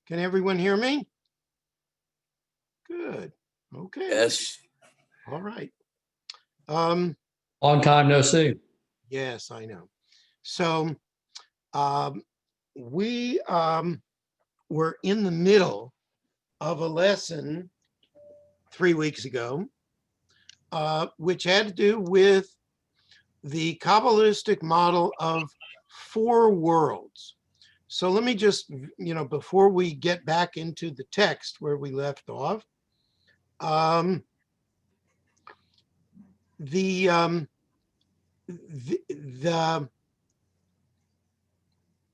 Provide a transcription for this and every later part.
Can everyone hear me? Good. Okay. Yes. All right. Long time no see. Yes, I know. So we were in the middle of a lesson 3 weeks ago, which had to do with the Kabbalistic model of 4 worlds. So let me just, before we get back into the text where we left off, the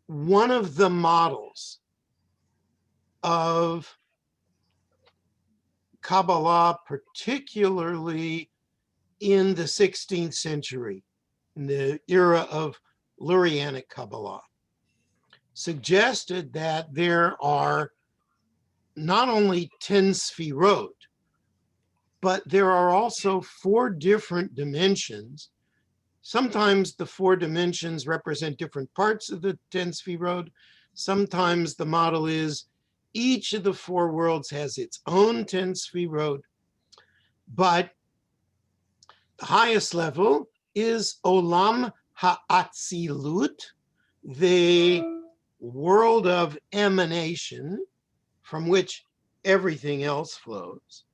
one of the models of Kabbalah, particularly in the 16th century, in the era of Lurianic Kabbalah, suggested that there are not only 10 sfirot, but there are also 4 different dimensions. Sometimes the 4 dimensions represent different parts of the 10 sfirot. Sometimes the model is each of the 4 worlds has its own 10 sfirot, but the highest level is Olam Ha'atzilut, the world of emanation from which everything else flows.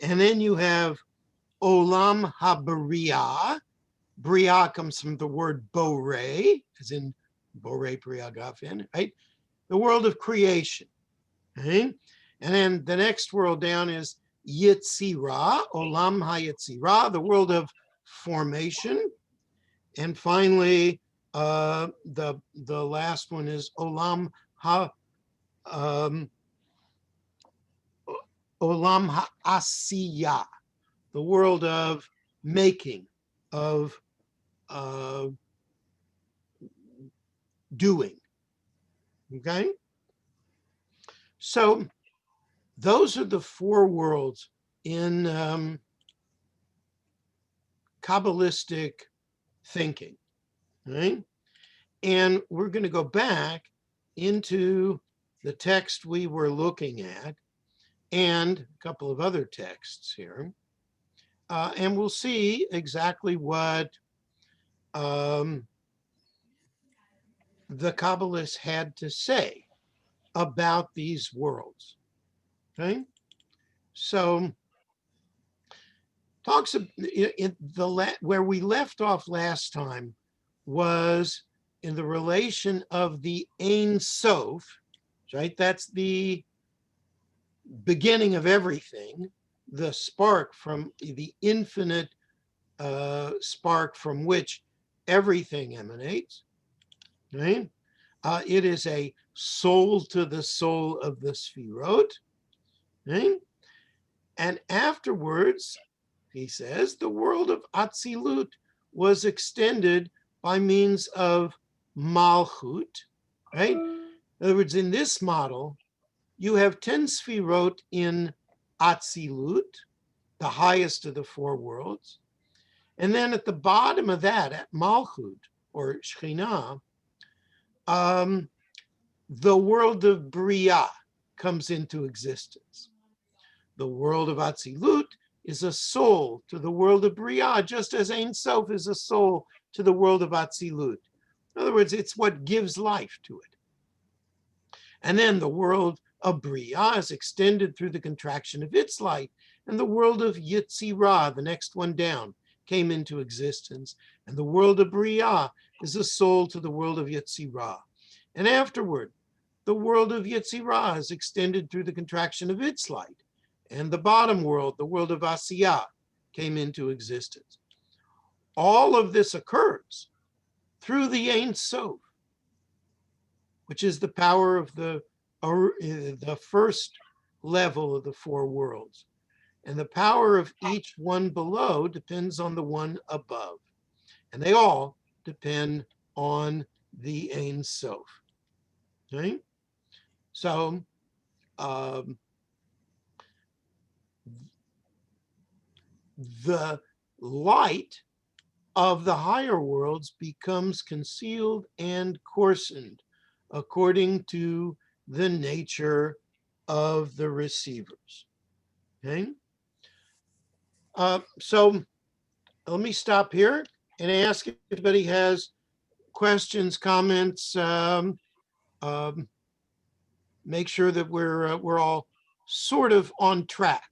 And then you have Olam HaBriah. Briah comes from the word Borei, as in Borei Briah Gafen, right? The world of creation. Okay? And then the next world down is Yetzirah, Olam HaYetzirah, the world of formation. And finally, the last one is Olam HaAsiyah, the world of making, of doing. Okay? So those are the 4 worlds in Kabbalistic thinking, right? And we're going to go back into the text we were looking at and a couple of other texts here, and we'll see exactly what the Kabbalists had to say about these worlds. Okay, so talks in where we left off last time was in the relation of the Ein Sof, right? That's the beginning of everything, the spark from the infinite spark from which everything emanates, right? It is a soul to the soul of the Sfirot, right? And afterwards, he says, the world of Atzilut was extended by means of Malchut, right? In other words, in this model, you have 10 Sfirot in Atzilut, the highest of the 4 worlds. And then at the bottom of that, at Malchut, or Shekhinah, the world of Briah comes into existence. The world of Atzilut is a soul to the world of Briah, just as Ein Sof is a soul to the world of Atzilut. In other words, it's what gives life to it. And then the world of Briah is extended through the contraction of its light, and the world of Yetzirah, the next one down, came into existence. And the world of Briah is a soul to the world of Yetzirah. And afterward, the world of Yetzirah is extended through the contraction of its light. And the bottom world, the world of Asiyah, came into existence. All of this occurs through the Ein Sof, which is the power of the first level of the 4 worlds. And the power of each one below depends on the one above. And they all depend on the Ein Sof. Okay? So, the light of the higher worlds becomes concealed and coarsened according to the nature of the receivers. Okay? So let me stop here and ask if anybody has questions, comments. Make sure that we're all sort of on track.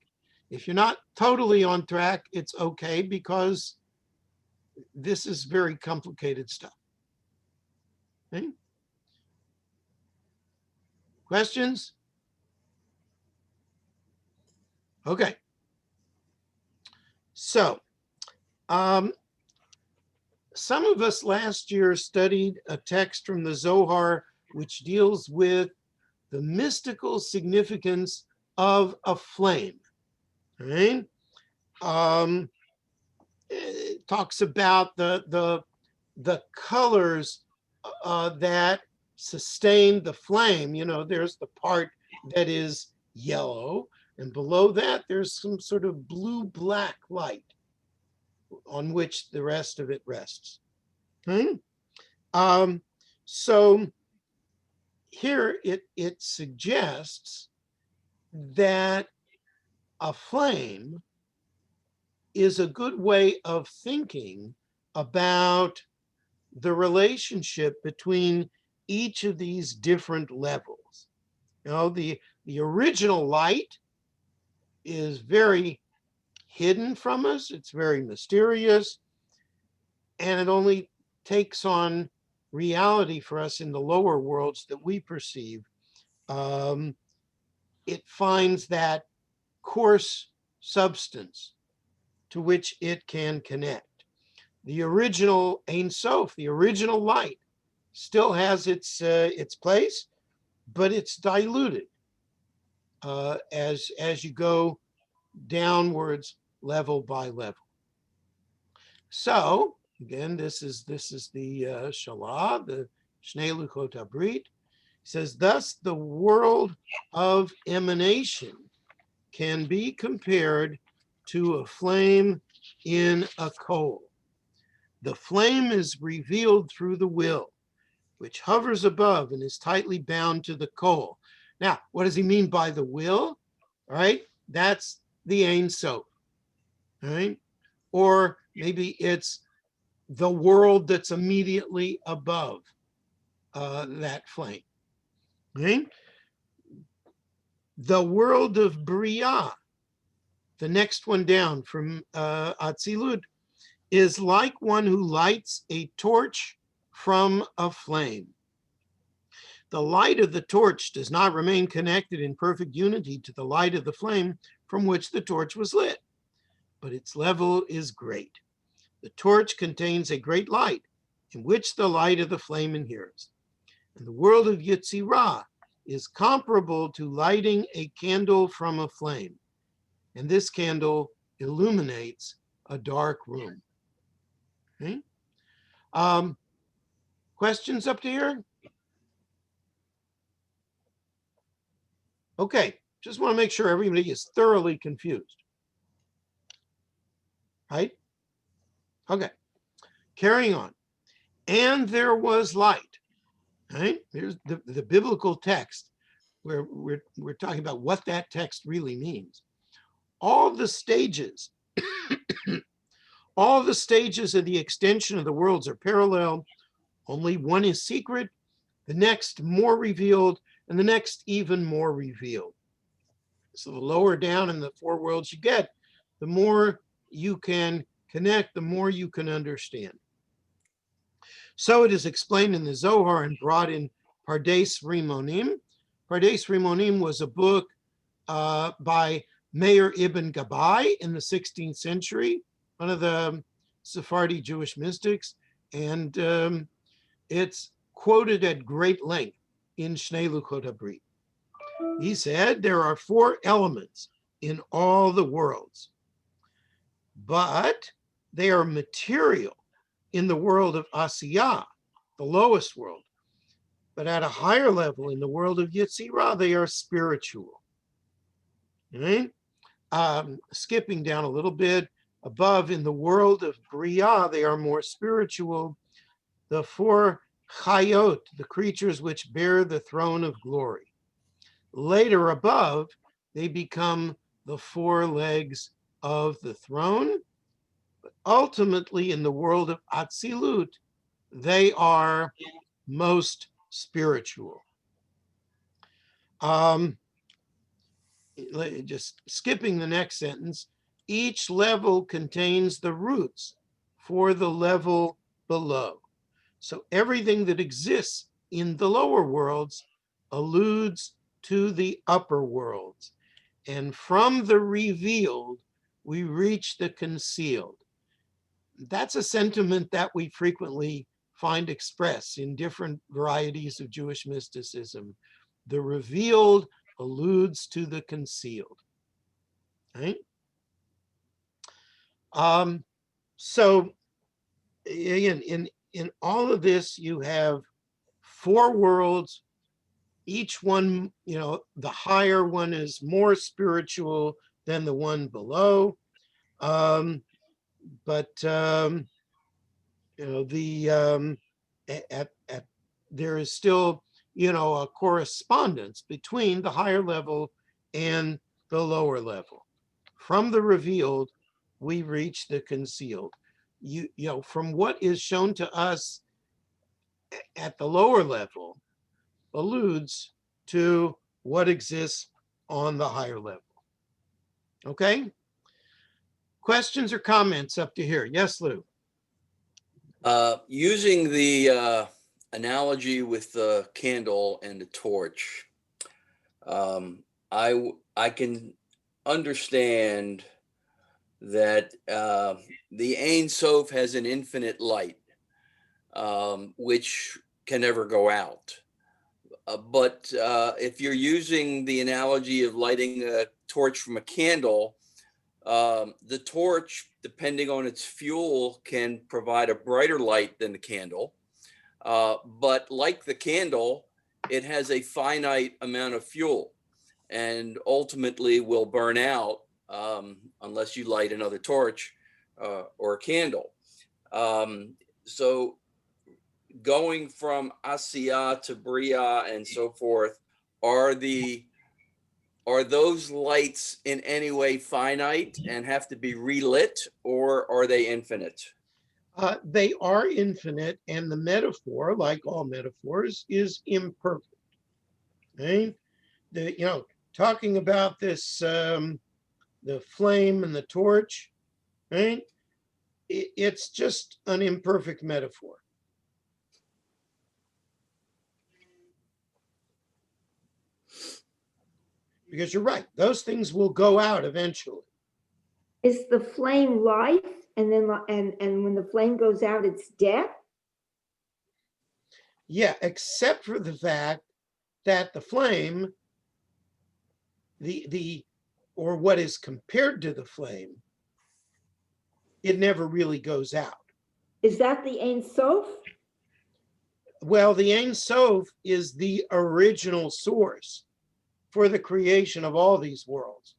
If you're not totally on track, it's okay, because this is very complicated stuff. Okay? Questions? Okay. So, some of us last year studied a text from the Zohar which deals with the mystical significance of a flame. Right? It talks about the colors that sustain the flame. You know, there's the part that is yellow, and below that there's some sort of blue-black light on which the rest of it rests. Okay? So here it suggests that a flame is a good way of thinking about the relationship between each of these different levels. You know, the original light is very hidden from us. It's very mysterious, and it only takes on reality for us in the lower worlds that we perceive. It finds that coarse substance to which it can connect. The original Ein Sof, the original light, still has its place, but it's diluted as you go downwards, level by level. So again, this is the Shalah, the Shnei Luchot HaBrit. It says, thus the world of emanation can be compared to a flame in a coal. The flame is revealed through the will, which hovers above and is tightly bound to the coal. Now, what does he mean by the will? All right, that's the Ein Sof. All right, or maybe it's the world that's immediately above that flame. Right? The world of Bria, the next one down from Atzilut, is like one who lights a torch from a flame. The light of the torch does not remain connected in perfect unity to the light of the flame from which the torch was lit, but its level is great. The torch contains a great light in which the light of the flame inheres. And the world of Yetzirah is comparable to lighting a candle from a flame. And this candle illuminates a dark room. Okay? Questions up to here? Okay, just want to make sure everybody is thoroughly confused. Right? Okay, carrying on. And there was light. Right? Here's the biblical text where we're talking about what that text really means. All the stages, all the stages of the extension of the worlds are parallel. Only one is secret, the next more revealed, and the next even more revealed. So the lower down in the four worlds you get, the more you can connect, the more you can understand. So it is explained in the Zohar and brought in Pardes Rimonim. Pardes Rimonim was a book by Meir ibn Gabbai in the 16th century, one of the Sephardi Jewish mystics, and it's quoted at great length in Shnei Luchot HaBrit. He said there are four elements in all the worlds, but they are material in the world of Asiyah, the lowest world. But at a higher level, in the world of Yetzirah, they are spiritual. Okay? Skipping down a little bit, above in the world of Bria, they are more spiritual. The four Chayot, the creatures which bear the throne of glory. Later above, they become the four legs of the throne. But ultimately, in the world of Atzilut, they are most spiritual. Just skipping the next sentence, each level contains the roots for the level below. So everything that exists in the lower worlds alludes to the upper worlds. And from the revealed, we reach the concealed. That's a sentiment that we frequently find expressed in different varieties of Jewish mysticism. The revealed alludes to the concealed. Right? So again, in all of this, you have four worlds. Each one, the higher one is more spiritual than the one below. There is still, a correspondence between the higher level and the lower level. From the revealed, we reach the concealed. From what is shown to us at the lower level alludes to what exists on the higher level. Okay? Questions or comments up to here? Yes, Lou. Using the analogy with the candle and the torch, I can understand that the Ein Sof has an infinite light, which can never go out. But if you're using the analogy of lighting a torch from a candle, the torch, depending on its fuel, can provide a brighter light than the candle. But like the candle, it has a finite amount of fuel and ultimately will burn out unless you light another torch or a candle. So going from Asiyah to Bria and so forth, are those lights in any way finite and have to be relit, or are they infinite? They are infinite, and the metaphor, like all metaphors, is imperfect. Right? Talking about this, the flame and the torch, right? It's just an imperfect metaphor. Because you're right, those things will go out eventually. Is the flame life, and then and when the flame goes out, it's death? Yeah, except for the fact that the flame, or what is compared to the flame, it never really goes out. Is that the Ein Sof? Well, the Ein Sof is the original source for the creation of all these worlds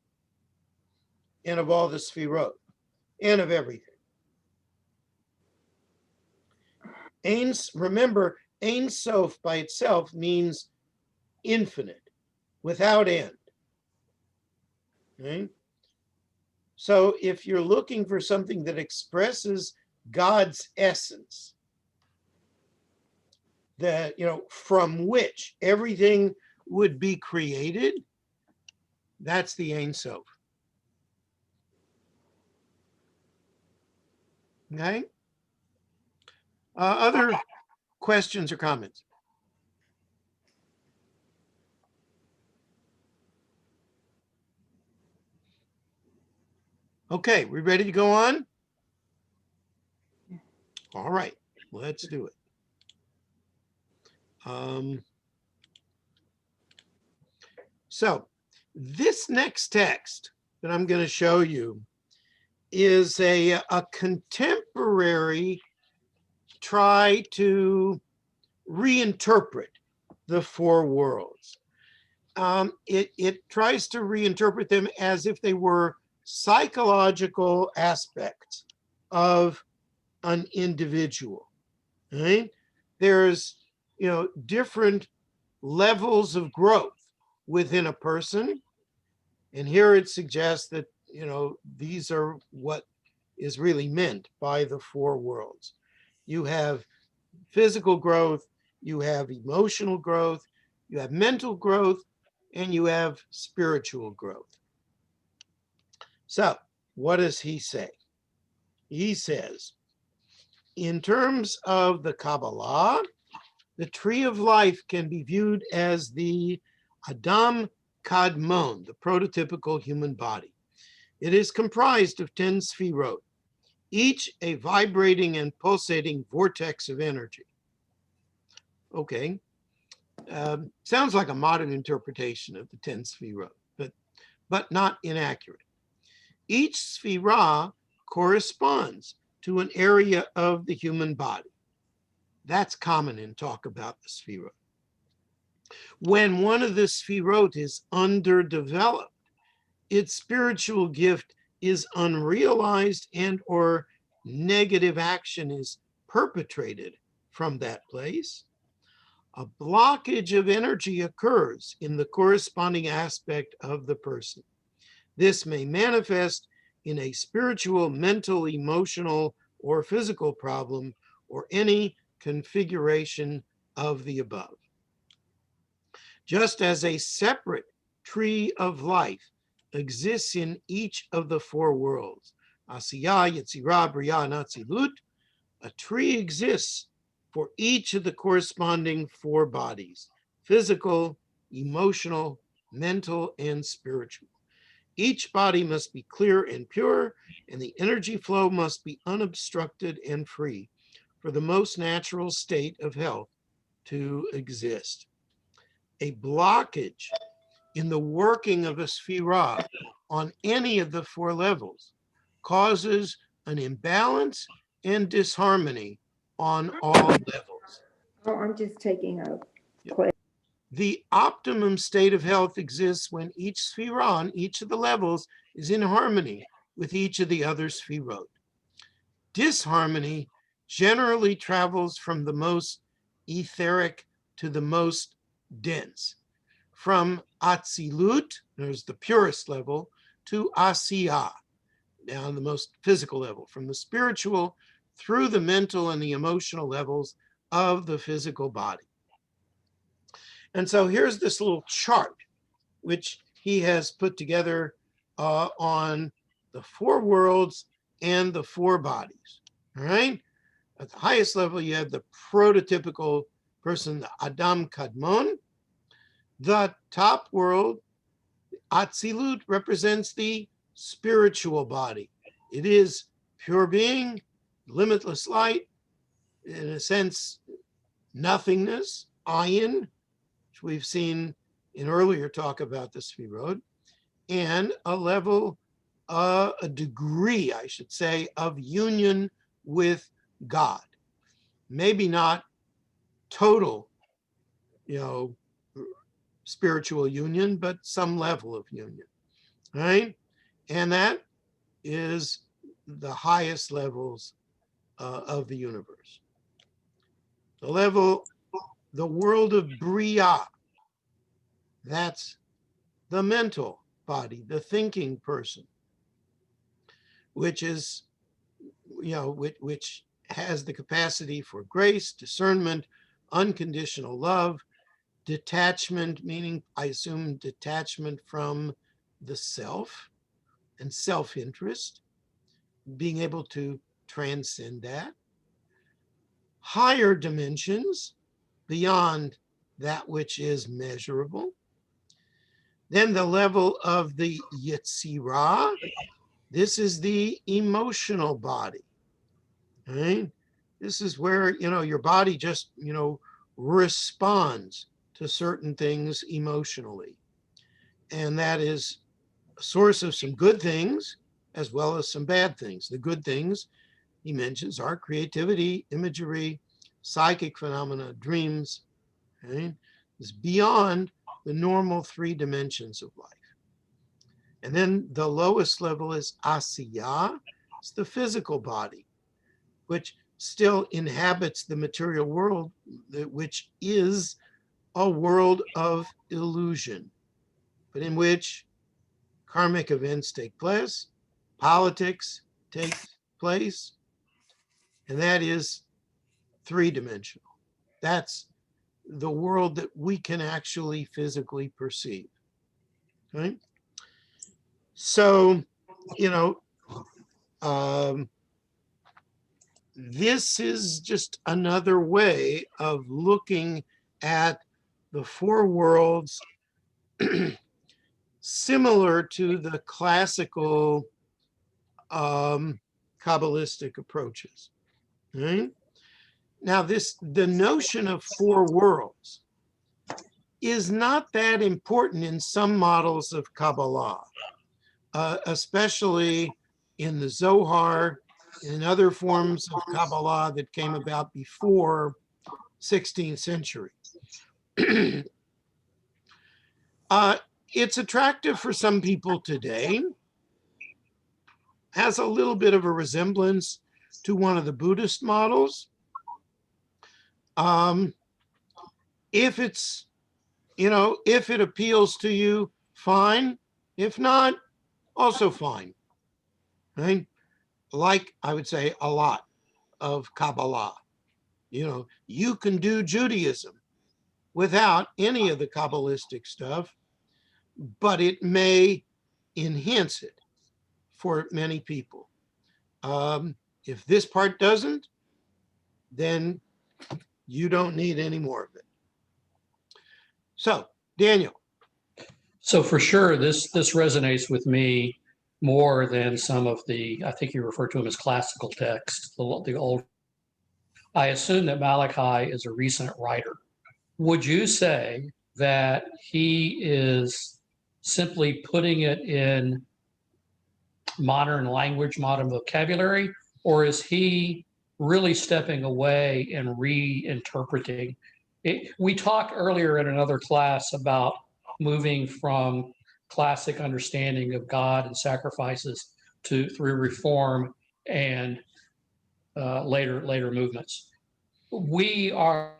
and of all the Sfirot and of everything. Remember, Ein Sof by itself means infinite, without end. Okay? So if you're looking for something that expresses God's essence, that, from which everything would be created, that's the Ein Sof. Okay? Other questions or comments? Okay, we ready to go on? All right, let's do it. So this next text that I'm going to show you is a contemporary try to reinterpret the four worlds. It tries to reinterpret them as if they were psychological aspects of an individual. Right? There's different levels of growth within a person. And here it suggests that, you know, these are what is really meant by the four worlds. You have physical growth, you have emotional growth, you have mental growth, and you have spiritual growth. So, what does he say? He says, in terms of the Kabbalah, the tree of life can be viewed as the Adam Kadmon, the prototypical human body. It is comprised of 10 sefirot, each a vibrating and pulsating vortex of energy. Okay, sounds like a modern interpretation of the 10 sefirot, but not inaccurate. Each sefirah corresponds to an area of the human body. That's common in talk about the sefirot. When one of the sefirot is underdeveloped, its spiritual gift is unrealized and or negative action is perpetrated from that place. A blockage of energy occurs in the corresponding aspect of the person. This may manifest in a spiritual, mental, emotional, or physical problem, or any configuration of the above. Just as a separate tree of life exists in each of the four worlds, Asiyah, Yetzirah, Briah, and Atzilut, a tree exists for each of the corresponding four bodies: physical, emotional, mental, and spiritual. Each body must be clear and pure, and the energy flow must be unobstructed and free for the most natural state of health to exist. A blockage in the working of a sefirah on any of the four levels causes an imbalance and disharmony on all levels. Oh, I'm just taking a The optimum state of health exists when each sefirah on each of the levels is in harmony with each of the other sefirot. Disharmony generally travels from the most etheric to the most dense. From Atzilut, there's the purest level, to Asiyah, down the most physical level, from the spiritual through the mental and the emotional levels of the physical body. And so here's this little chart, which he has put together on the four worlds and the four bodies, all right? At the highest level, you have the prototypical person, the Adam Kadmon. The top world, Atzilut, represents the spiritual body. It is pure being, limitless light, in a sense, nothingness, ayin, which we've seen in earlier talk about the sefirot, and a level, a degree, I should say, of union with God. Maybe not total, spiritual union, but some level of union, right? And that is the highest levels of the universe. The world of Briah, that's the mental body, the thinking person, which is, which has the capacity for grace, discernment, unconditional love, detachment, meaning, I assume, detachment from the self and self-interest, being able to transcend that. Higher dimensions beyond that which is measurable. Then the level of the Yetzirah. This is the emotional body, right? This is where, your body just, responds to certain things emotionally. And that is a source of some good things as well as some bad things. The good things he mentions are creativity, imagery, psychic phenomena, dreams, right? It's beyond the normal 3 dimensions of life. And then the lowest level is Asiyah. It's the physical body, which still inhabits the material world, which is a world of illusion. but in which karmic events take place, politics takes place, and that is three-dimensional. That's the world that we can actually physically perceive. Right? So, you know, this is just another way of looking at the four worlds similar to the classical Kabbalistic approaches. Right? Now, the notion of four worlds is not that important in some models of Kabbalah, especially in the Zohar and other forms of Kabbalah that came about before 16th century. It's attractive for some people today, has a little bit of a resemblance to one of the Buddhist models. If it's, you know, if it appeals to you, fine. If not, also fine. Right? Like I would say a lot of Kabbalah. You know, you can do Judaism without any of the Kabbalistic stuff, but it may enhance it for many people. If this part doesn't, then you don't need any more of it. So, Daniel. So for sure, this resonates with me more than some of the, I think you refer to them as classical texts, the old. I assume that Malachi is a recent writer. Would you say that he is simply putting it in modern language, modern vocabulary, or is he really stepping away and reinterpreting it? We talked earlier in another class about moving from classic understanding of God and sacrifices through reform and later movements. We are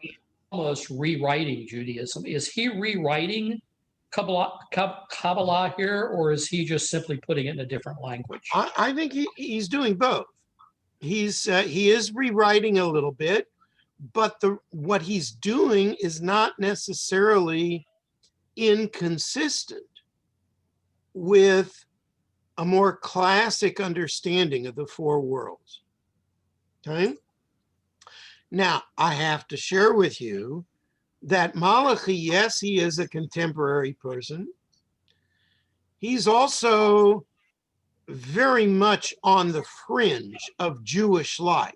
almost rewriting Judaism. Is he rewriting Kabbalah here, or is he just simply putting it in a different language? I think he's doing both. He is rewriting a little bit, but what he's doing is not necessarily inconsistent with a more classic understanding of the four worlds. Okay? Now, I have to share with you that Malachi, yes, he is a contemporary person. He's also very much on the fringe of Jewish life.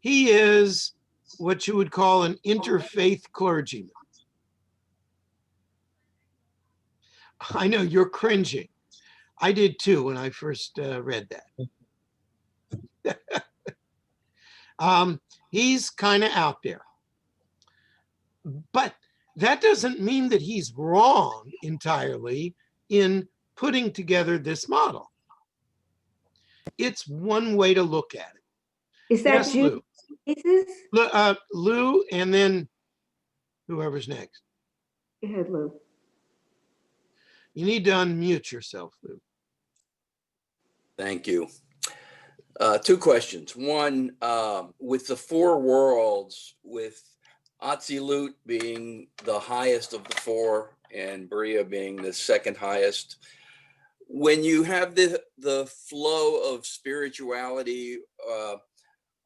He is what you would call an interfaith clergyman. I know you're cringing. I did too when I first read that. He's kind of out there. But that doesn't mean that he's wrong entirely in putting together this model. It's one way to look at it. Is that Yes, Lou. Jesus? Lou, and then whoever's next. Go ahead, Lou. You need to unmute yourself, Lou. Thank you. Two questions. One, with the four worlds, with Atzilut being the highest of the four and Bria being the second highest, when you have the flow of spirituality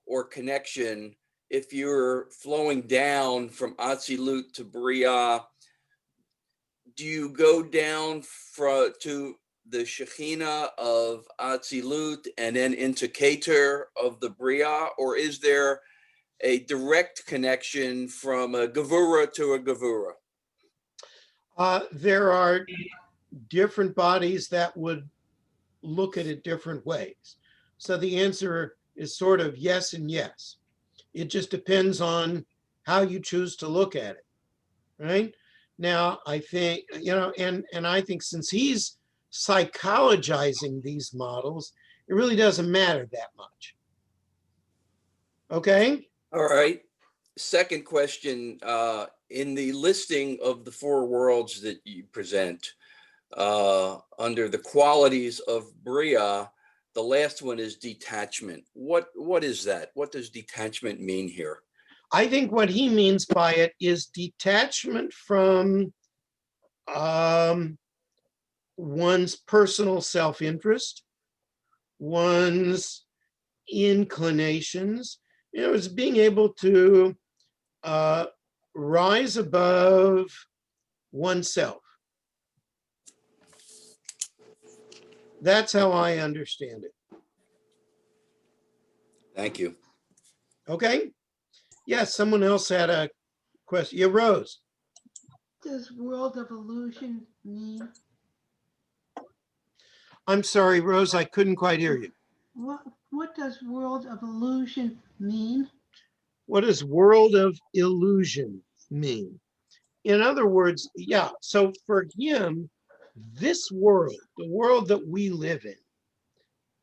or connection, if you're flowing down from Atzilut to Bria, do you go down to the Shekhinah of Atzilut and then into Keter of the Bria, or is there a direct connection from a Gevura to a Gevura? There are different bodies that would look at it different ways. So the answer is sort of yes and yes. It just depends on how you choose to look at it, right? Now, I think, you know, and I think since he's psychologizing these models, it really doesn't matter that much. Okay? All right. second question, in the listing of the four worlds that you present, under the qualities of Bria, the last one is detachment. What is that? What does detachment mean here? I think what he means by it is detachment from one's personal self-interest, one's inclinations. It's being able to rise above oneself. That's how I understand it. Thank you. Okay. Yes, someone else had a question. Yeah, Rose. Does world of illusion mean? I'm sorry, Rose, I couldn't quite hear you. What does world of illusion mean? What does world of illusion mean? In other words, yeah, so for him, this world, the world that we live in,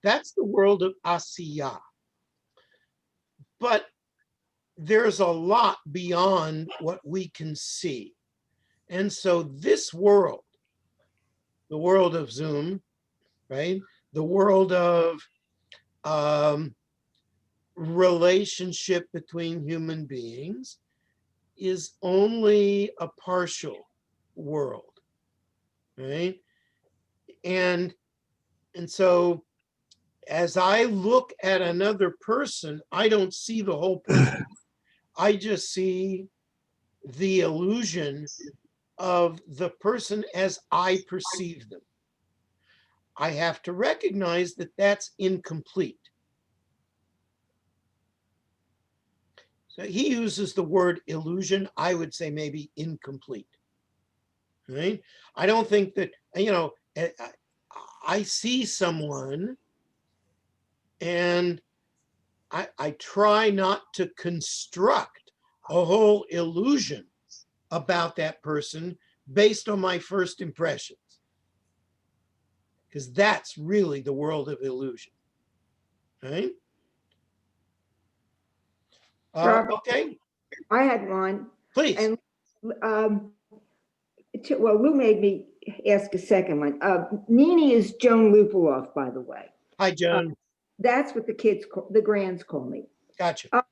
that's the world of Asiya. But there's a lot beyond what we can see. And so this world, the world of Zoom, right? The world of relationship between human beings is only a partial world, right? And so as I look at another person, I don't see the whole person. I just see the illusion of the person as I perceive them. I have to recognize that that's incomplete. So he uses the word illusion. I would say maybe incomplete. Right? I don't think that, I see someone and I try not to construct a whole illusion about that person based on my first impressions. Because that's really the world of illusion. Right? Okay. I had one. Please. And well, Lou made me ask a second one. Nini is Joan Lupoloff, by the way. Hi, Joan. That's what the grands call me. Gotcha.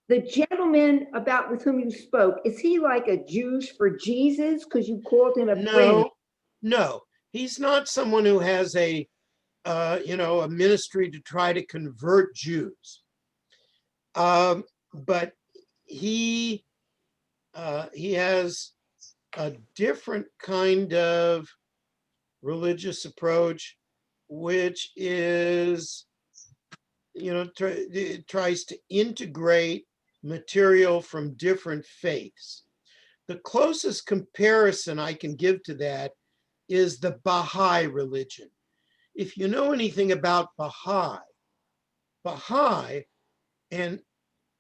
The gentleman with whom you spoke, is he like a Jews for Jesus? Because you called him a friend. No, he's not someone who has a ministry to try to convert Jews. But he has a different kind of religious approach, which is, tries to integrate material from different faiths. The closest comparison I can give to that is the Baha'i religion. If you know anything about Baha'i, and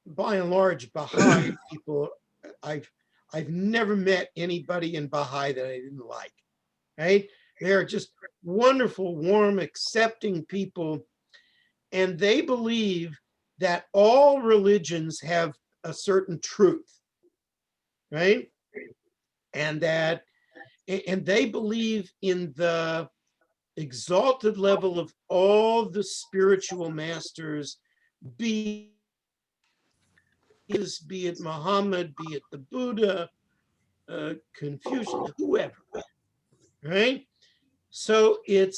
by and large, Baha'i people, I've never met anybody in Baha'i that I didn't like, right? They're just wonderful, warm, accepting people. And they believe that all religions have a certain truth, right? And they believe in the exalted level of all the spiritual masters, be it Muhammad, be it the Buddha, Confucius, whoever, right? So it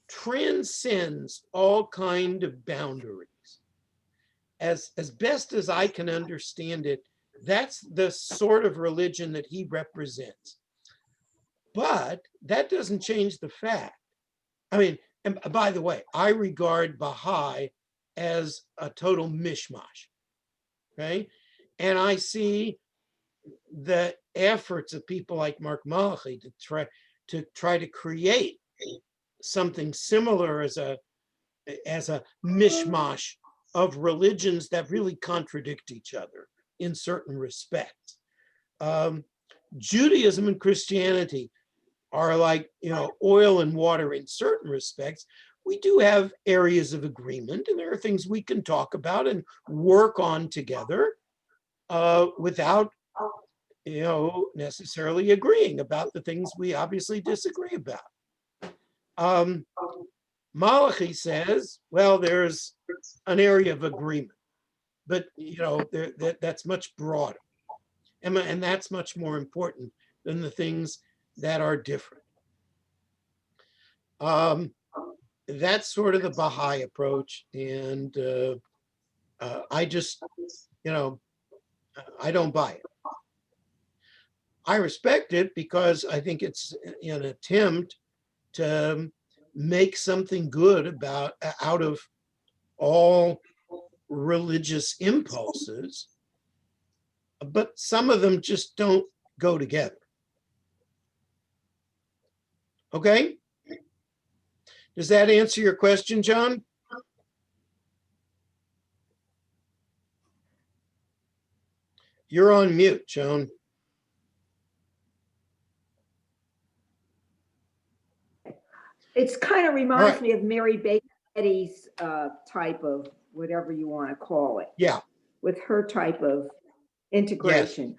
transcends all kind of boundaries. As best as I can understand it, that's the sort of religion that he represents. But that doesn't change the fact. I mean, and by the way, I regard Baha'i as a total mishmash, right? And I see the efforts of people like Mark Malachi to try to create something similar as a mishmash of religions that really contradict each other in certain respects. Judaism and Christianity are like, oil and water in certain respects, we do have areas of agreement, and there are things we can talk about and work on together without, necessarily agreeing about the things we obviously disagree about. Malachi says, well, there's an area of agreement, but that's much broader, and that's much more important than the things that are different. That's sort of the Baha'i approach, and I just, I don't buy it. I respect it because I think it's an attempt to make something good out of all religious impulses, but some of them just don't go together. Okay? Does that answer your question, John? You're on mute, Joan. It's kind of reminds right. me of Mary Baker Eddy's type of whatever you want to call it. Yeah. With her type of integration.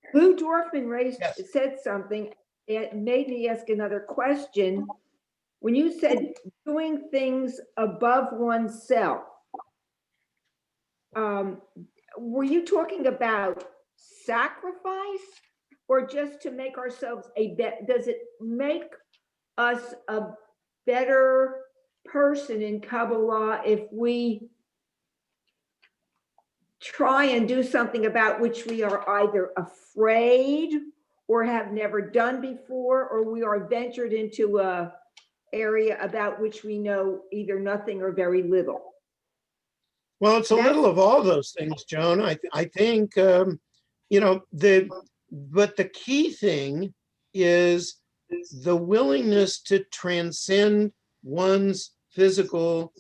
Yes. Lou Dorfman said something. It made me ask another question. When you said doing things above oneself, were you talking about sacrifice or just to make ourselves does it make us a better person in Kabbalah if we try and do something about which we are either afraid or have never done before, or we are ventured into a area about which we know either nothing or very little? Well, it's a little of all those things, Joan. I think, but the key thing is the willingness to transcend one's physical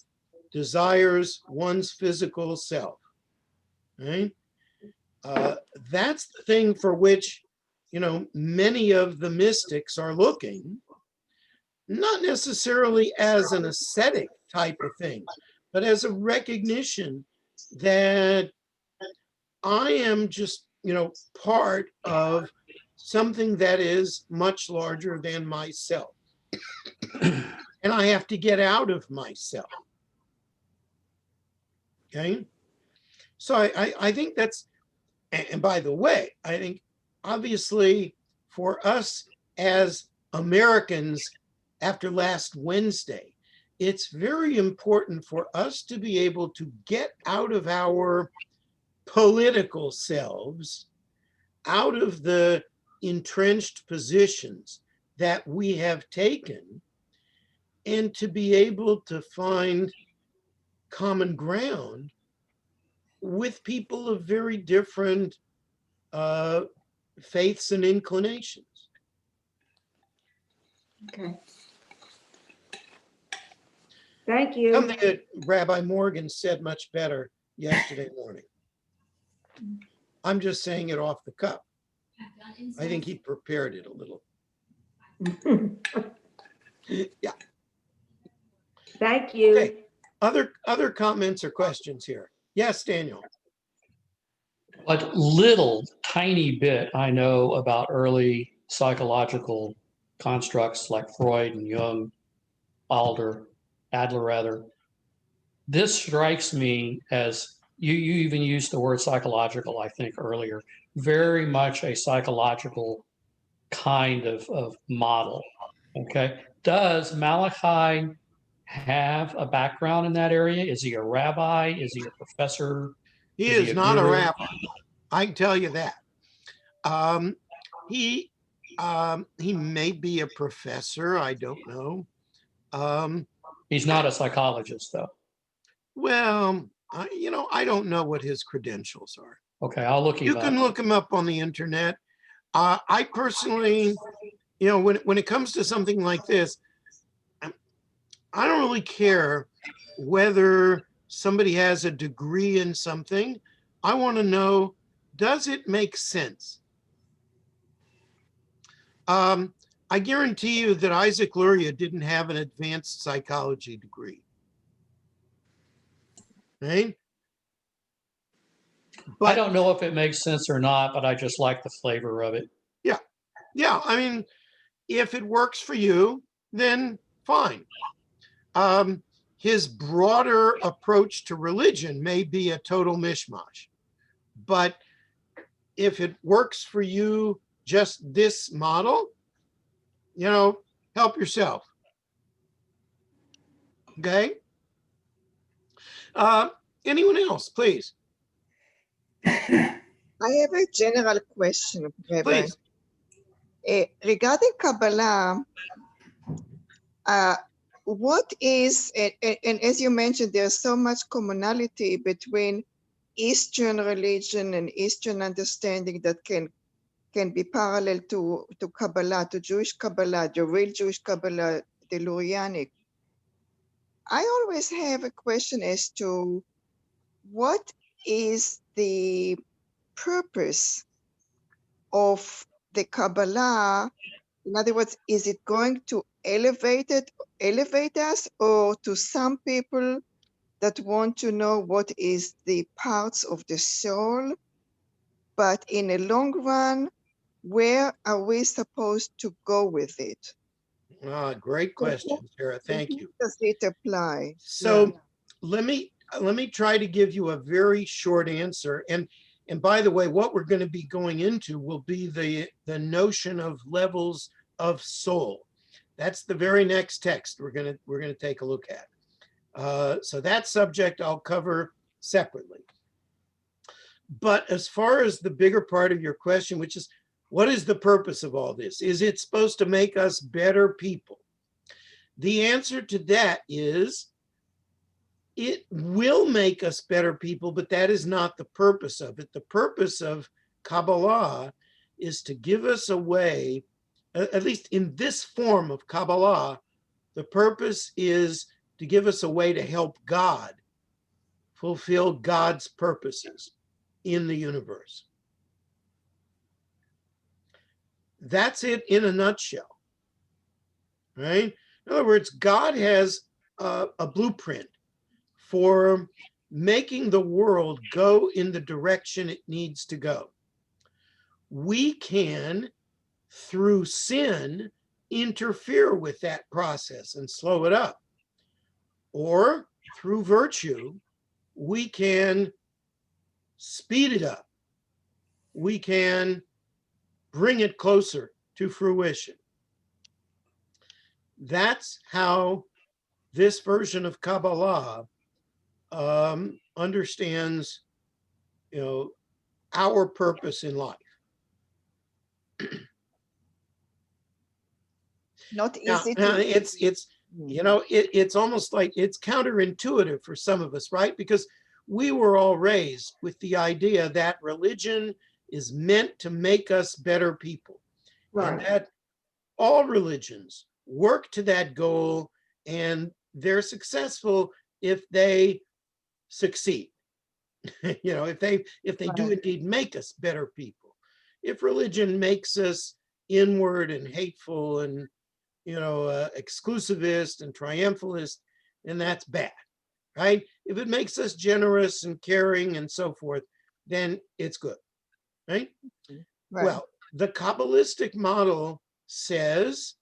desires, one's physical self. Right? That's the thing for which, many of the mystics are looking, not necessarily as an ascetic type of thing, but as a recognition that I am just, part of something that is much larger than myself. And I have to get out of myself. Okay? So I think that's, and by the way, I think obviously for us as Americans after last Wednesday, it's very important for us to be able to get out of our political selves, out of the entrenched positions that we have taken, and to be able to find common ground with people of very different faiths and inclinations. Okay. Thank you. Something that Rabbi Morgan said much better yesterday morning. I'm just saying it off the cuff. I think he prepared it a little. Yeah. Thank you. Okay. Other comments or questions here? Yes, Daniel. What little tiny bit I know about early psychological constructs like Freud and Jung, Adler rather, this strikes me as, you even used the word psychological, I think, earlier, very much a psychological kind of model. Okay. Does Malachi have a background in that area? Is he a rabbi? Is he a professor? He is not a rabbi. I can tell you that. He may be a professor. I don't know. He's not a psychologist, though. Well, I don't know what his credentials are. Okay, I'll look him up. You can look him up on the internet. I personally, when it comes to something like this, I don't really care whether somebody has a degree in something. I want to know, does it make sense? I guarantee you that Isaac Luria didn't have an advanced psychology degree. Right? I But don't know if it makes sense or not, but I just like the flavor of it. yeah, I mean, if it works for you, then fine. His broader approach to religion may be a total mishmash, but if it works for you, just this model, help yourself. Okay. Anyone else, please? I have a general question, Rabbi. Please. Regarding Kabbalah, what is, and as you mentioned, there's so much commonality between Eastern religion and Eastern understanding that can be parallel to Kabbalah, to Jewish Kabbalah, the real Jewish Kabbalah, the Lurianic. I always have a question as to what is the purpose of the Kabbalah? In other words, is it going to elevate us, or to some people that want to know what is the parts of the soul? But in a long run, where are we supposed to go with it? Great question, Sarah. Thank you. Does it apply? So let me try to give you a very short answer. And by the way, what we're going to be going into will be the notion of levels of soul. That's the very next text we're going to take a look at. So that subject I'll cover separately. But as far as the bigger part of your question, which is, what is the purpose of all this? Is it supposed to make us better people? The answer to that is, it will make us better people, but that is not the purpose of it. The purpose of Kabbalah is to give us a way, at least in this form of Kabbalah, the purpose is to give us a way to help God fulfill God's purposes in the universe. That's it in a nutshell, right? In other words, God has a blueprint for making the world go in the direction it needs to go. We can, through sin, interfere with that process and slow it up. Or through virtue, we can speed it up. We can bring it closer to fruition. That's how this version of Kabbalah understands, our purpose in life. Not Now, easy to. it's almost like it's counterintuitive for some of us, right? Because we were all raised with the idea that religion is meant to make us better people, and that all religions work to that goal, and they're successful if they succeed. If they do indeed make us better people. If religion makes us inward and hateful and exclusivist and triumphalist, then that's bad, right? If it makes us generous and caring and so forth, then it's good, right? Well, the Kabbalistic model says,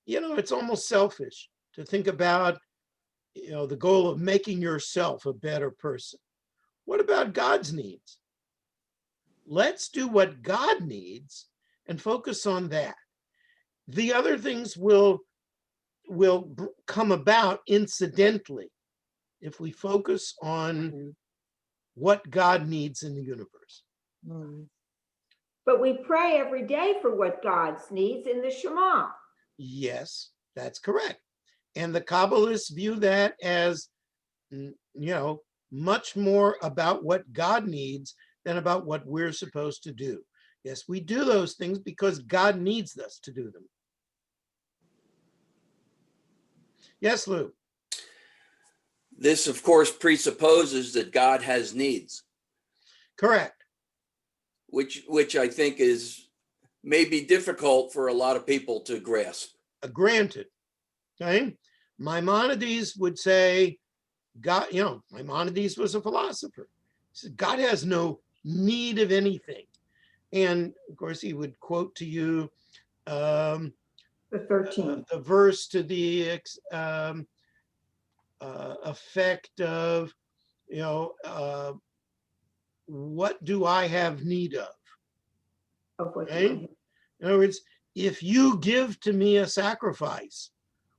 it's almost selfish to think about, the goal of making yourself a better person. What about God's needs? Let's do what God needs and focus on that. The other things will come about incidentally if we focus on what God needs in the universe. But we pray every day for what God needs in the Shema. Yes, that's correct. And the Kabbalists view that as, much more about what God needs than about what we're supposed to do. Yes, we do those things because God needs us to do them. Yes, Lou. This, of course, presupposes that God has needs. Correct. Which I think is may be difficult for a lot of people to grasp. Granted, okay? Maimonides would say, God, Maimonides was a philosopher. He said, God has no need of anything. And of course, he would quote to you The 13. the verse to the effect of, what do I have need of? Of what Okay? you In other words, if you give to me a sacrifice,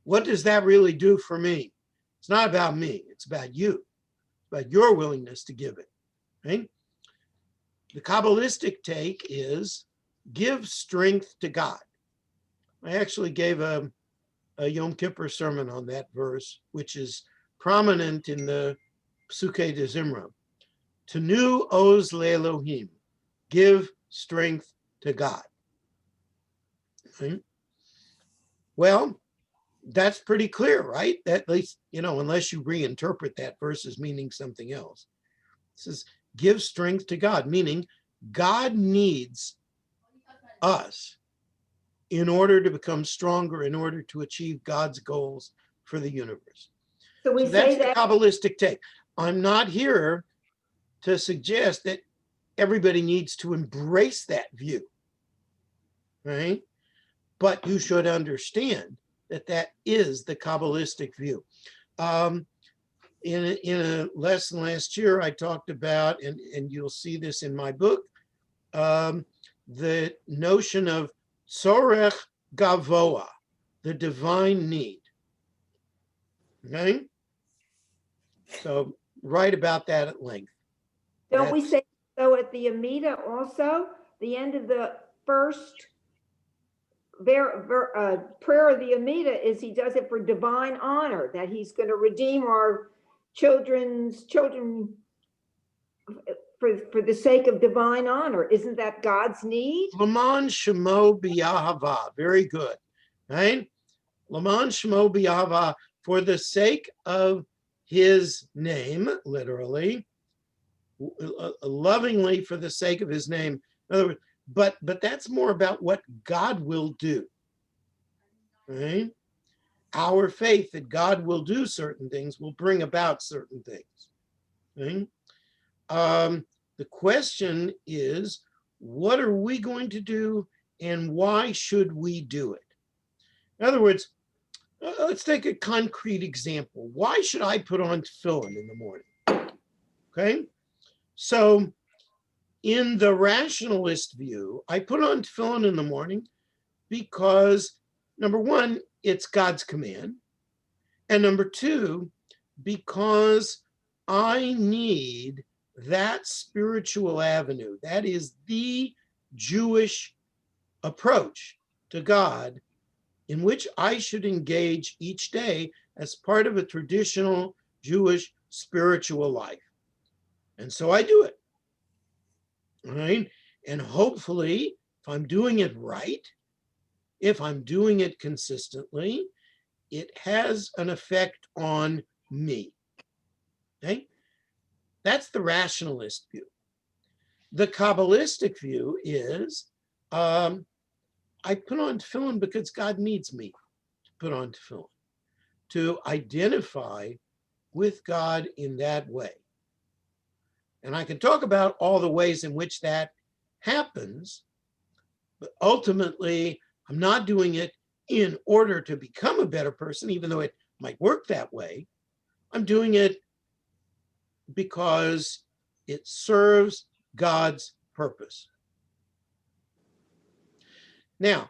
what does that really do for me? It's not about me, it's about you, it's about your willingness to give it. Right? The Kabbalistic take is give strength to God. I actually gave a Yom Kippur sermon on that verse, which is prominent in the Psuke de Zimra. Tenu oz le'Elohim, give strength to God. Right? Well, that's pretty clear, right? At least, unless you reinterpret that verse as meaning something else. It says, give strength to God, meaning God needs us in order to become stronger, in order to achieve God's goals for the universe. So we So that's say the that, Kabbalistic take. I'm not here to suggest that everybody needs to embrace that view, right? But you should understand that that is the Kabbalistic view. In a lesson last year, I talked about, and you'll see this in my book, the notion of tzorech gavoa, the divine need. Okay? So write about that at length. don't we That's- say so at the Amida also? The end of the first prayer of the Amida is he does it for divine honor, that he's going to redeem our children for the sake of divine honor. Isn't that God's need? Laman Shemo B'Yahava, very good, right? Laman Shemo B'Yahava, for the sake of his name, literally, lovingly for the sake of his name. In other words, but that's more about what God will do, right? Our faith that God will do certain things will bring about certain things, right? The question is, what are we going to do and why should we do it? In other words, let's take a concrete example. Why should I put on tefillin in the morning? Okay, so in the rationalist view, I put on tefillin in the morning because, number one, it's God's command. And number two, because I need that spiritual avenue. That is the Jewish approach to God in which I should engage each day as part of a traditional Jewish spiritual life. And so I do it. All right. And hopefully, if I'm doing it right, if I'm doing it consistently, it has an effect on me. Okay. That's the rationalist view. The Kabbalistic view is I put on tefillin because God needs me to put on tefillin, to identify with God in that way. And I can talk about all the ways in which that happens, but ultimately, I'm not doing it in order to become a better person, even though it might work that way. I'm doing it because it serves God's purpose. Now,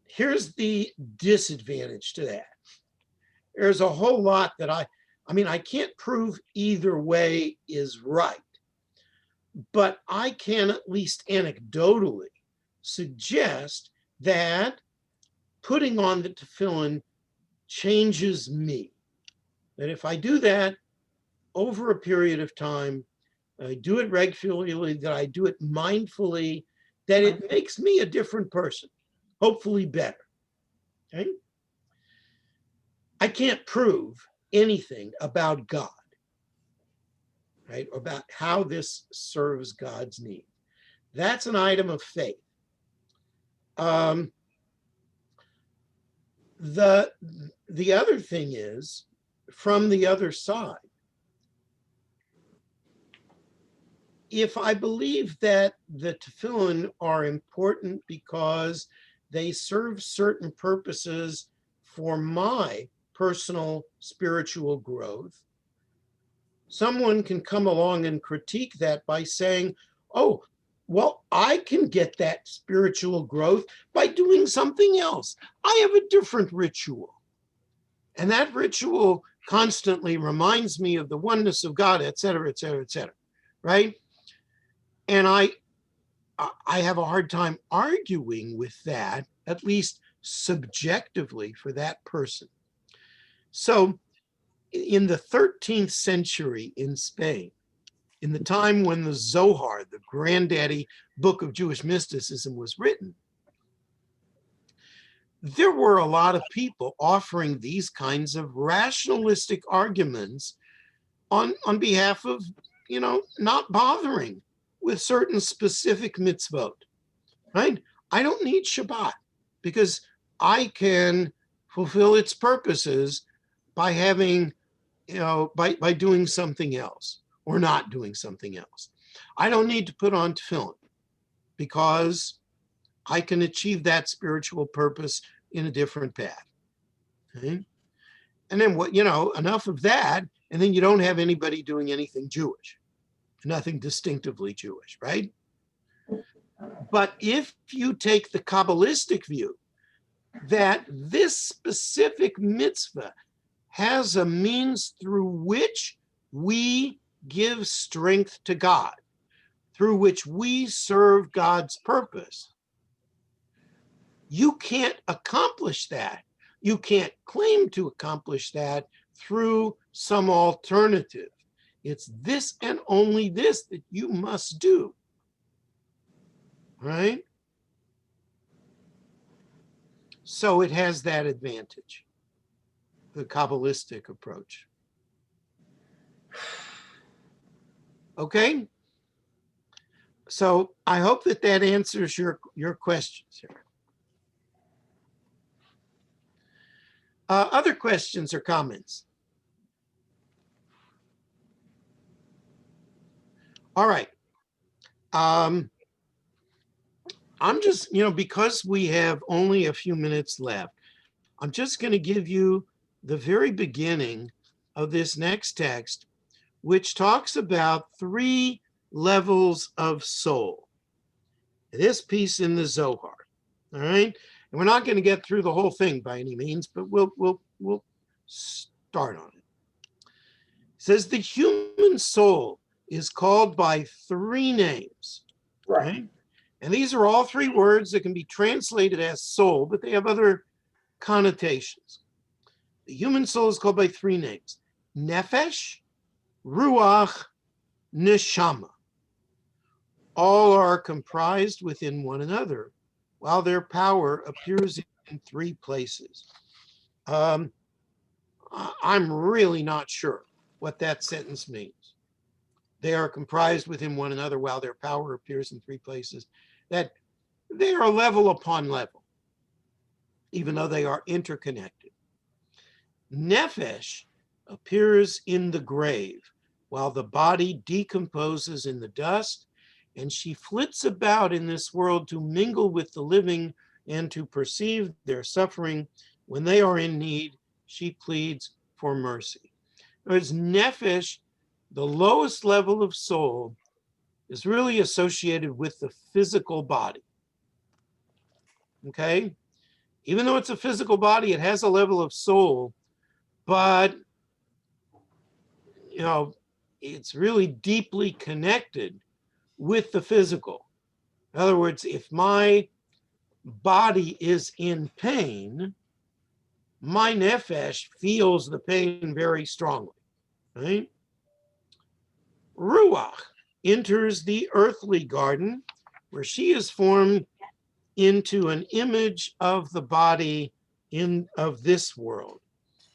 here's the disadvantage to that. There's a whole lot that I can't prove either way is right, but I can at least anecdotally suggest that putting on the tefillin changes me. That if I do that over a period of time, I do it regularly, that I do it mindfully, that it makes me a different person, hopefully better. Okay? I can't prove anything about God, right? Or about how this serves God's need. That's an item of faith. Um, the other thing is, from the other side, if I believe that the tefillin are important because they serve certain purposes for my personal spiritual growth, someone can come along and critique that by saying, oh, well, I can get that spiritual growth by doing something else. I have a different ritual. And that ritual constantly reminds me of the oneness of God, et cetera, et cetera, et cetera, right? And I have a hard time arguing with that, at least subjectively for that person. So in the 13th century in Spain, in the time when the Zohar, the granddaddy book of Jewish mysticism, was written, there were a lot of people offering these kinds of rationalistic arguments on behalf of, not bothering with certain specific mitzvot, right? I don't need Shabbat because I can fulfill its purposes by having, by doing something else or not doing something else. I don't need to put on tefillin because I can achieve that spiritual purpose in a different path. Okay? And then enough of that, and then you don't have anybody doing anything Jewish, nothing distinctively Jewish, right? But if you take the Kabbalistic view that this specific mitzvah has a means through which we give strength to God, through which we serve God's purpose, you can't accomplish that. You can't claim to accomplish that through some alternative. It's this and only this that you must do, right? So it has that advantage, the Kabbalistic approach. Okay? So I hope that answers your questions here. Other questions or comments? All right. I'm just, because we have only a few minutes left, I'm just going to give you the very beginning of this next text, which talks about 3 levels of soul. This piece in the Zohar, all right? And we're not going to get through the whole thing by any means, but we'll start on it. It says the human soul is called by 3 names, right? And these are all 3 words that can be translated as soul, but they have other connotations. The human soul is called by 3 names: Nefesh, Ruach, Neshama. All are comprised within one another, while their power appears in 3 places. I'm really not sure what that sentence means. They are comprised within one another while their power appears in 3 places. That they are level upon level, even though they are interconnected. Nefesh appears in the grave while the body decomposes in the dust, and she flits about in this world to mingle with the living and to perceive their suffering. When they are in need, she pleads for mercy. Whereas nefesh, the lowest level of soul, is really associated with the physical body. Okay? Even though it's a physical body, it has a level of soul, but it's really deeply connected with the physical. In other words, if my body is in pain, my nefesh feels the pain very strongly, right? Ruach enters the earthly garden where she is formed into an image of the body of this world.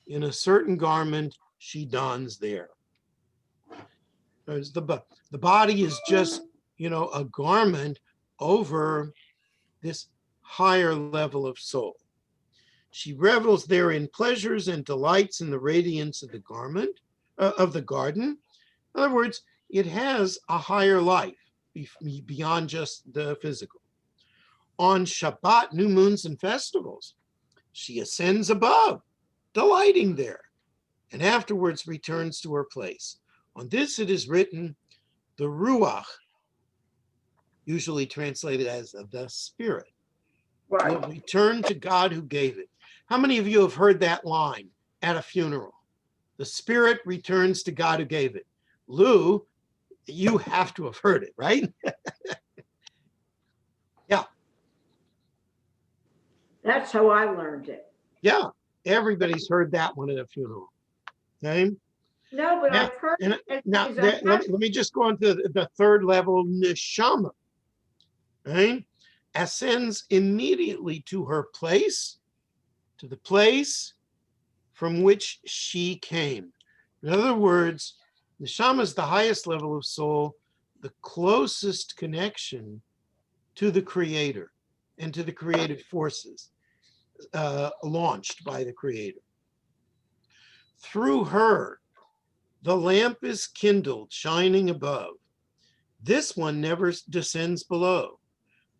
In a certain garment she dons there. The body is just, a garment over this higher level of soul. She revels there in pleasures and delights in the radiance of the garden. In other words, it has a higher life beyond just the physical. On Shabbat, new moons, and festivals, she ascends above, delighting there, and afterwards returns to her place. On this it is written, the Ruach, usually translated as the Spirit, will return to God who gave it. How many of you have heard that line at a funeral? The Spirit returns to God who gave it. Lou, you have to have heard it, right? Yeah. That's how I learned it. Yeah, everybody's heard that one at a funeral. Okay. No, but Now- I've heard And it. now because I let me just go on to the third level, neshama. Right? Ascends immediately to her place, to the place from which she came. In other words, neshama is the highest level of soul, the closest connection to the Creator and to the creative forces launched by the Creator. Through her, the lamp is kindled, shining above. This one never descends below.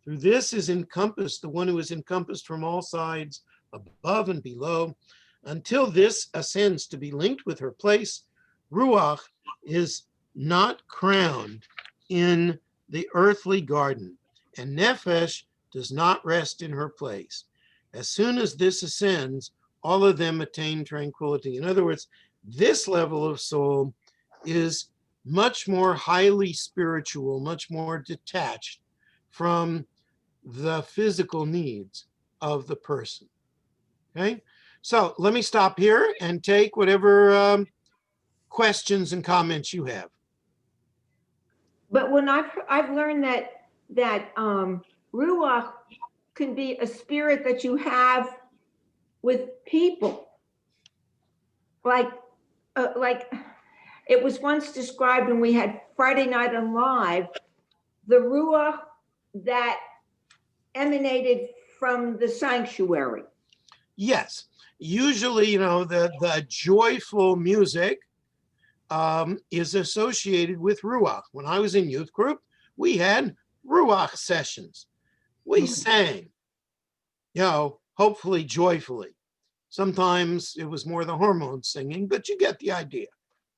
Through this is encompassed the one who is encompassed from all sides, above and below. Until this ascends to be linked with her place, Ruach is not crowned in the earthly garden, and Nefesh does not rest in her place. As soon as this ascends, all of them attain tranquility. In other words, this level of soul is much more highly spiritual, much more detached from the physical needs of the person. Okay, so let me stop here and take whatever questions and comments you have. But when I've learned that Ruach can be a spirit that you have with people. Like it was once described when we had Friday Night on Live, the Ruach that emanated from the sanctuary. Yes, usually, the joyful music is associated with Ruach. When I was in youth group, we had Ruach sessions. We sang, hopefully joyfully. Sometimes it was more the hormones singing, but you get the idea,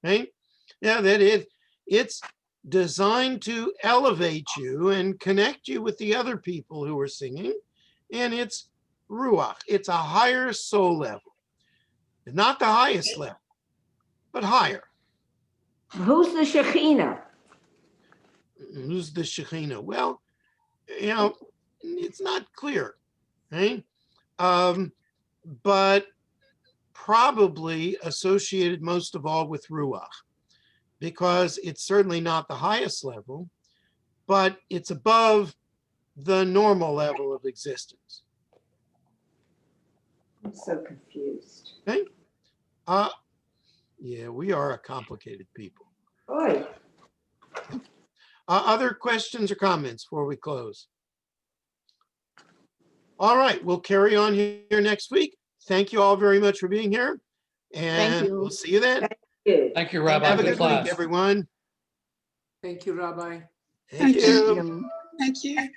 right? Yeah, it's designed to elevate you and connect you with the other people who are singing, and it's Ruach. It's a higher soul level, not the highest level, but higher. Who's the Shekhinah? Who's the Shekhinah? Well, it's not clear, right? But probably associated most of all with Ruach, because it's certainly not the highest level, but it's above the normal level of existence. I'm so confused. Okay? Yeah, we are a complicated people. Oy. Other questions or comments before we close? All right, we'll carry on here next week. Thank you all very much for being here, and you. we'll see you then. Thank you, Rabbi. Have a Good good class. week, everyone. Thank you, Rabbi. Thank you. you. Thank you.